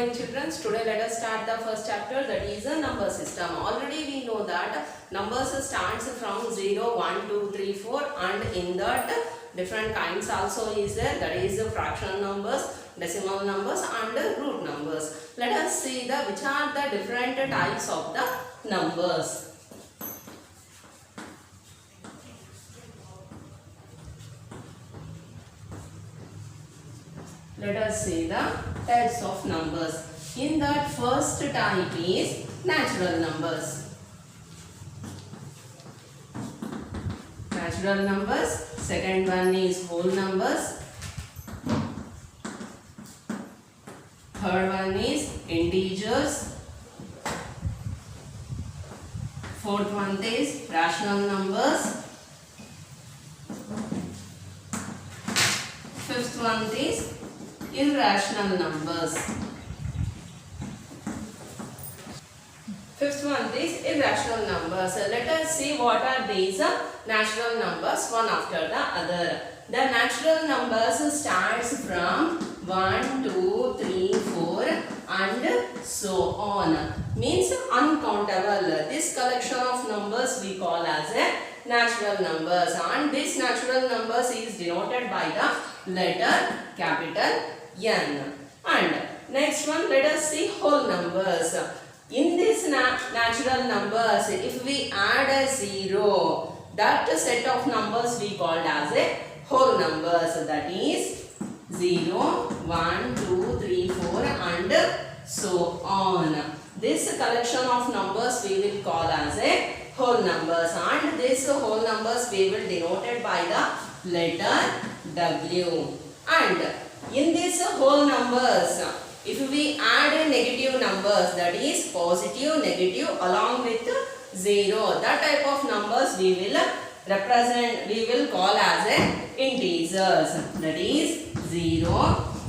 morning children. Today let us start the first chapter, that is a number system. Already we know that numbers starts from 0, 1, 2, 3, 4 and in that different kinds also is there, that is fraction numbers, decimal numbers and root numbers. Let us see which are the different types of the numbers. Let us see the types of numbers. In that first type is natural numbers. Natural numbers. Second one is whole numbers. Third one is integers. Fourth one is rational numbers. Fifth one is irrational numbers. Fifth one is irrational numbers. Let us see what are these natural numbers one after the other. The natural numbers starts from 1, 2, 3, 4 and so on. Means uncountable. This collection of numbers we call as a natural numbers, and this natural numbers is denoted by the letter capital N. And next one, let us see whole numbers. In this natural numbers, if we add a 0, that set of numbers we called as a whole numbers, that is 0, 1, 2, 3, 4 and so on. This collection of numbers we will call as a whole numbers, and this whole numbers we will denoted by the letter W. And in this whole numbers, if we add negative numbers, that is positive, negative along with 0, that type of numbers we will represent, we will call as a integers, that is 0,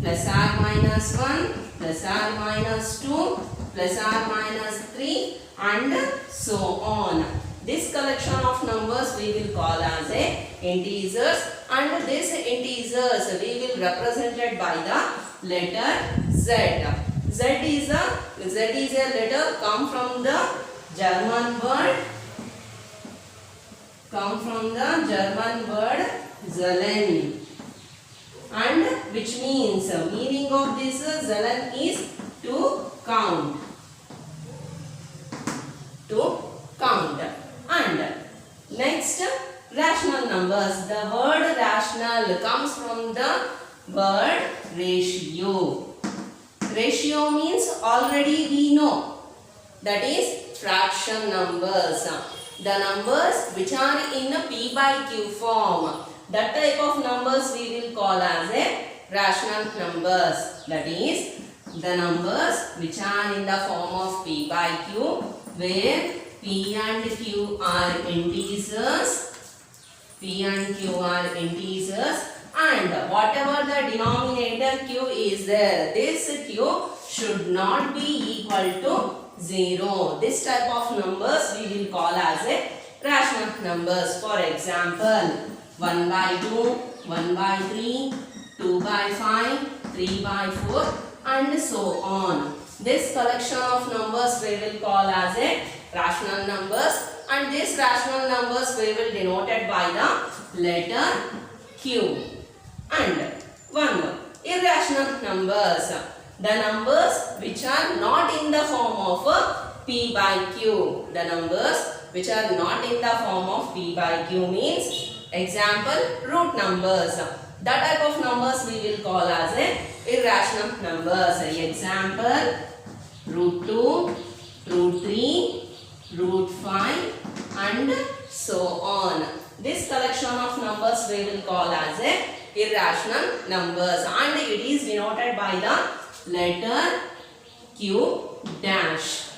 plus or minus 1, plus or minus 2, plus or minus 3 and so on. This collection of numbers we will call as a integers, and this integers we will represented by the letter Z. Z is a letter come from the German word Zahlen, and which means meaning of this Zahlen is to count. And next, rational numbers. The word rational comes from the word ratio. Ratio means already we know, that is fraction numbers. The numbers which are in a P by Q form, that type of numbers we will call as a rational numbers. That is the numbers which are in the form of P by Q, where P and Q are integers. P and Q are integers, and whatever the denominator Q is there, this Q should not be equal to 0. This type of numbers we will call as a rational numbers. For example, 1 by 2, 1 by 3, 2 by 5, 3 by 4 and so on. This collection of numbers we will call as a rational numbers, and this rational numbers we will denoted by the letter Q. And one more, irrational numbers. The numbers which are not in the form of P by Q. The numbers which are not in the form of P by Q means, example, root numbers. That type of numbers we will call as a irrational numbers. Example, root 2, root 3, root 5 and so on. This collection of numbers we will call as a irrational numbers, and it is denoted by the letter Q dash.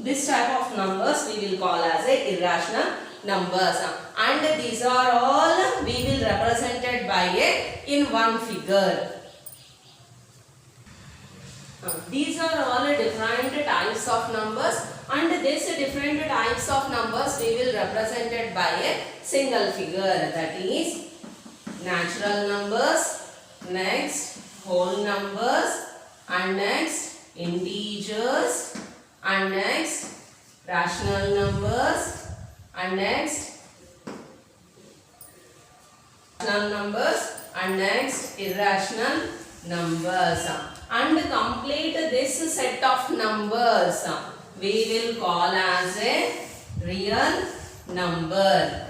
This type of numbers we will call as a irrational numbers, and these are all we will represented by a in one figure. These are all different types of numbers, and these different types of numbers we will represented by a single figure, that is natural numbers, next whole numbers, and next integers, and next rational numbers, and next rational numbers, and next irrational numbers. And complete this set of numbers we will call as a real number.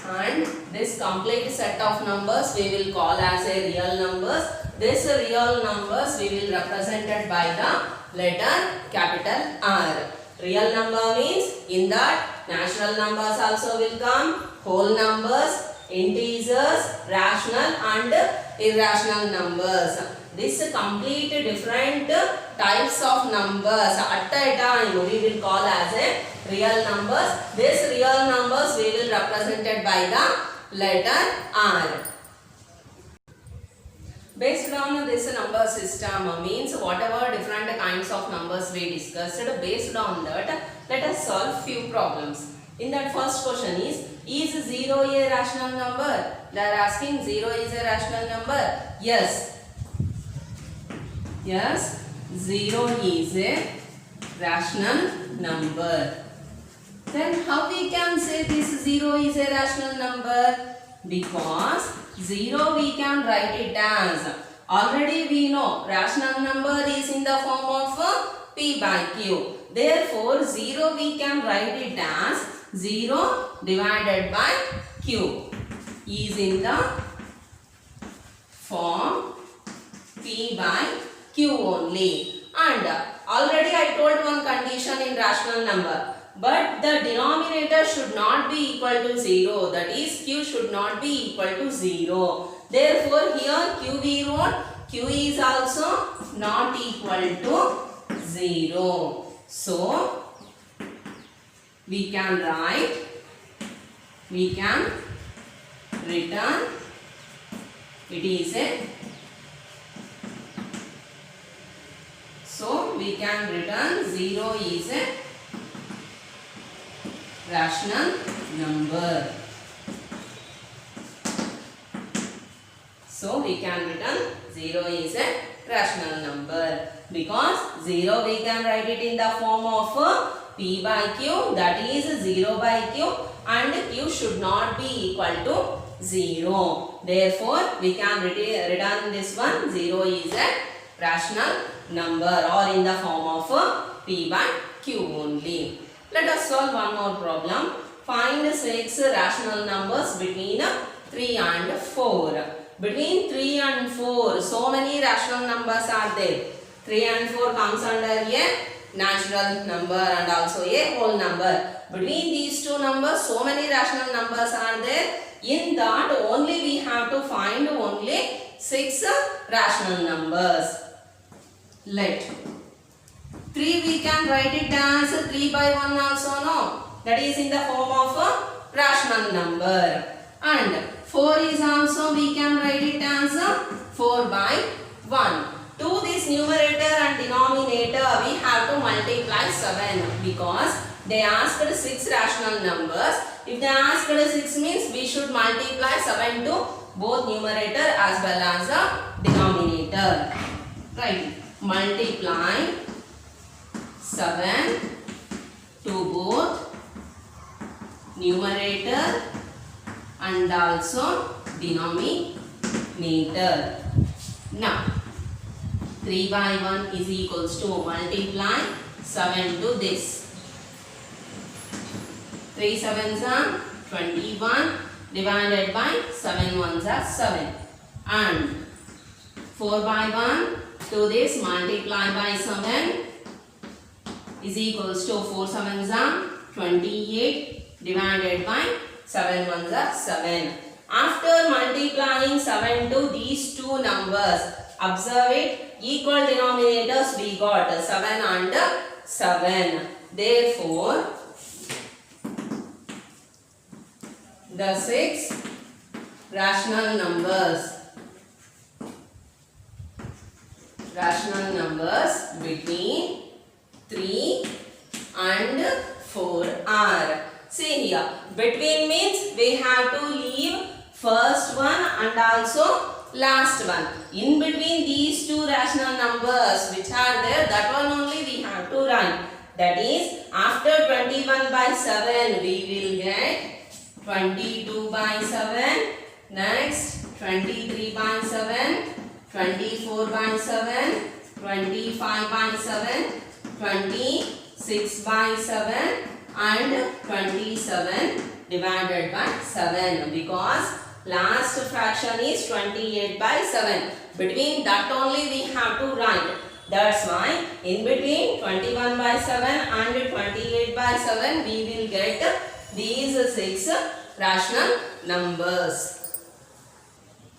And this complete set of numbers we will call as a real numbers. This real numbers we will represented by the letter capital R. Real number means in that natural numbers also will come, whole numbers, integers, rational and irrational numbers. This complete different types of numbers at a time we will call as a real numbers. This real numbers we will represented by the letter R. Based on this number system means whatever different kinds of numbers we discussed, based on that let us solve few problems. In that first question is 0 a rational number? They are asking 0 is a rational number. Yes. Yes, 0 is a rational number. Then how we can say this 0 is a rational number? Because 0 we can write it as, already we know rational number is in the form of P by Q. Therefore 0 we can write it as 0 divided by Q is in the form P by Q only. And already I told one condition in rational number, but the denominator should not be equal to 0, that is Q should not be equal to 0. Therefore here Q we wrote, Q is also not equal to 0. So we can write, we can return, it is a, so we can return 0 is a rational number. So we can return 0 is a rational number, because 0 we can write it in the form of P by Q, that is 0 by Q, and Q should not be equal to 0. Therefore we can return this one, 0 is a rational number or in the form of P by Q only. Let us solve one more problem. Find 6 rational numbers between 3 and 4. Between 3 and 4, so many rational numbers are there. 3 and 4 comes under a natural number and also a whole number. Between these two numbers, so many rational numbers are there. In that only we have to find only 6 rational numbers. Let 3 we can write it as 3 by 1 also, no? That is in the form of a rational number. And 4 is also we can write it as 4 by 1. To this numerator and denominator we have to multiply 7, because they asked 6 rational numbers. If they asked 6 means we should multiply 7 to both numerator as well as the denominator. Right. Multiply 7 to both numerator and also denominator. Now 3 by 1 is equals to multiply 7 to this. 3 sevens are 21 divided by 7 ones are 7. And 4 by 1 to this multiply by 7 is equals to 4 sevens are 28 divided by 7 ones are 7. After multiplying 7 to these two numbers, observe it, equal denominators we got 7 and 7. Therefore, the 6 rational numbers between 3 and 4 are. See here, between means we have to leave first one and also last one. In between these two rational numbers which are there, that one only we have to write. That is, after 21 by 7, we will get 22 by 7. Next, 23 by 7, 24 by 7, 25 by 7, 26 by 7 and 27 divided by 7, because last fraction is 28 by 7. Between that only we have to write. That's why in between 21 by 7 and 28 by 7 we will get these 6 rational numbers.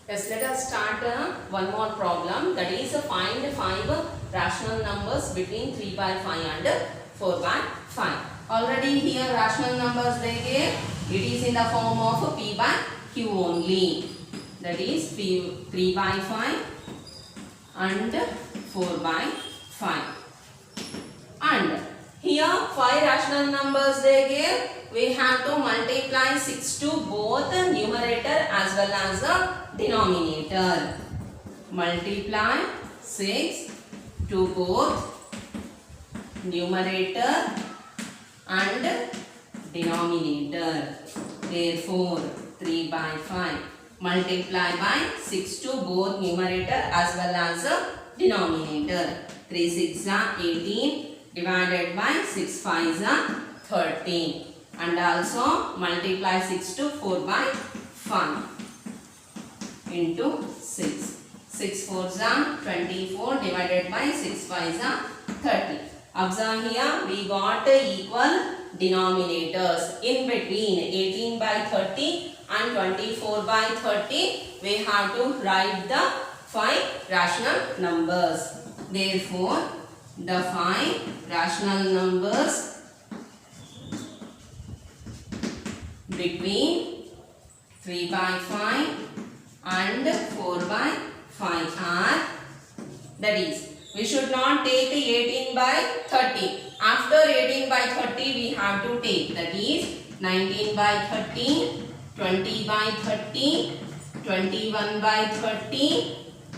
Yes, let us start one more problem, that is find 5 rational numbers between 3 by 5 and 4 by 5. Already here rational numbers they gave, it is in the form of P by Q only. That is 3 by 5 and 4 by 5. And here 5 rational numbers they gave, we have to multiply 6 to both the numerator as well as the denominator. Multiply 6 to both numerator and denominator. Therefore 3 by 5 multiply by 6 to both numerator as well as the denominator. 3 6 are 18 divided by 6 5 are 13. And also multiply 6 to 4 by 5 into 6. 6 4s are 24 divided by 6 5s are 30. Observe here we got equal denominators. In between 18 by 30 and 24 by 30 we have to write the 5 rational numbers. Therefore the 5 rational numbers between 3 by 5 and 4 by 5 are, that is, we should not take 18 by 30. After 18 by 30 we have to take, that is 19 by 30, 20 by 30, 21 by 30,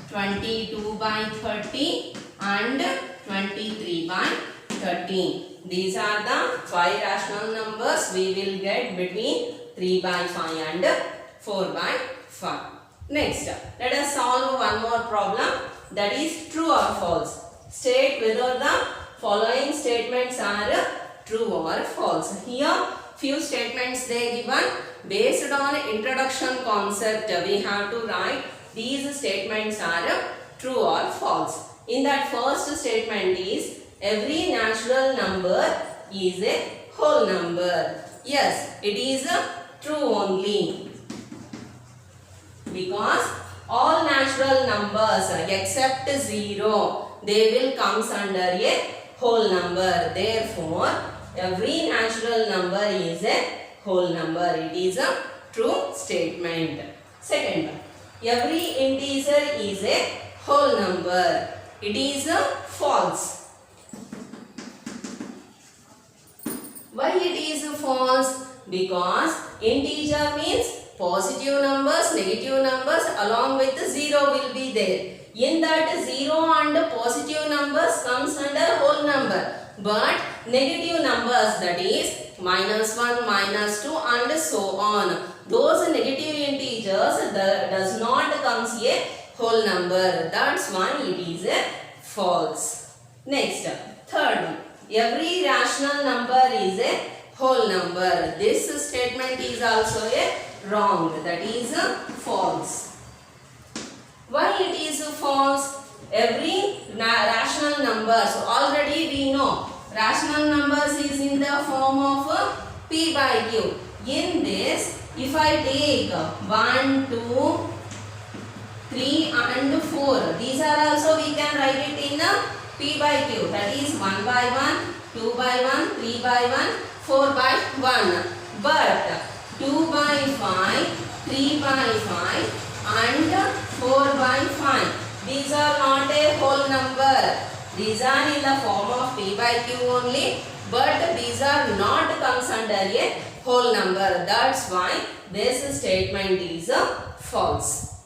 22 by 30 and 23 by 30. These are the 5 rational numbers we will get between 3 by 5 and 4 by 5. Next, let us solve one more problem, that is true or false. State whether the following statements are true or false. Here few statements they given. Based on introduction concept we have to write these statements are true or false. In that first statement is every natural number is a whole number. Yes, it is true only, because all natural numbers except 0 they will comes under a whole number. Therefore every natural number is a whole number. It is a true statement. Second, every integer is a whole number. It is a false. Why it is false? Because integer means positive numbers, negative numbers along with 0 will be there. In that 0 and positive numbers comes under whole number. But negative numbers, that is -1, -2 and so on, those negative integers does not comes a whole number. That's why it is a false. Next, third, every rational number is a whole number. This statement is also a wrong, that is false. Why it is false? Every rational numbers, already we know rational numbers is in the form of P by Q. In this, if I take 1, 2, 3 and 4, these are also we can write it in P by Q. That is 1 by 1, 2 by 1, 3 by 1, 4 by 1. But 2 by 5, 3 by 5 and 4 by 5. These are not a whole number. These are in the form of P by Q only, but these are not comes under a whole number. That's why this statement is false.